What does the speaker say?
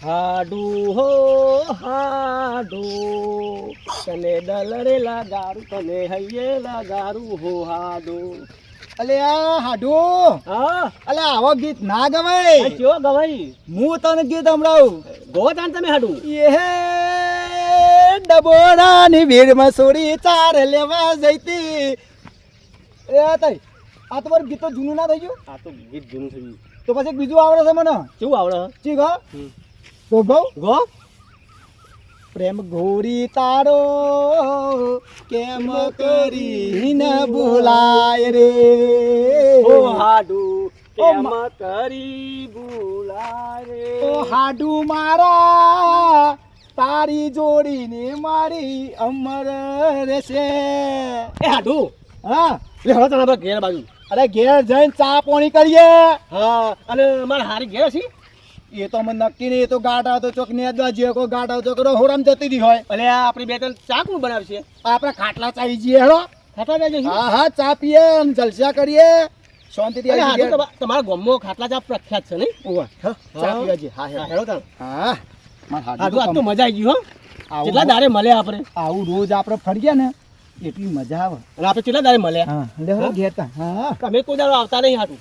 હાડુ હો હાડુ તને ડલરે લગાડું તને હૈયે લગાડું હો હાડુ. અલે આ હાડુ હા અલે આવો ગીત ના ગવાય. કયો ગવાઈ હું તને ગીત સંભળાવું. ગો તાન તમે હાડુ. એ ડબોડાની ભીડ મસૂરી ચાર લેવા જઈતી. એ તઈ આ તો મારું ગીત તો જૂનું ના થઈ ગયું. આ તો ગીત જૂનું થઈ ગયું. તો પછી એક બીજું આવડે છે મને. કેવું આવડે? ચી ગો તો ગો ગો પ્રેમ ગોરી તારો કેમ કરીને ભૂલાય રે. ઓ હાડુ કેમ કરી ભૂલાય ઓ હાડુ મારા તારી જોડીને મારી અમર રહેશે. એ હાડુ હા લે હવે તને આપણે ઘેર બાજુ. અરે ઘેર જઈને ચા પાણી કરીએ. હા અને મારે હારી ઘેર છે. એ તો મને નક્કી નહીં. એ તો ગાટા તો ચોક ને જે કોઈ ગાટા ચોક હોરામ જતી રહી હોય. એટલે આ આપણી બે ત્રણ ચા કોણ બનાવશે? આપણે ખાટલા ચાઈ જઈએ હેડો. ખાટલા ચા જઈશું? હા હા ચા પીએ અને જલસા કરીએ શાંતિથી. અરે હાડુ તમારા ગામમાં ખાટલા ચા પ્રખ્યાત છે નહીં? ઓવા ચા પીવા જઈએ. હા હા, હા હેડો તાણ. હા માર હાડુ આજ તો મજા આવી ગઈ હો. આવું કેટલા દાડે મળ્યા આપણે. આવું રોજ આપણે ફરીએ ને એટલી મજા આવે. અને આપણે કેટલા દાડે મળ્યા. હા લે ઘેર તા. હા તમે કોઈ દાડો આવતા નહીં હાડુ.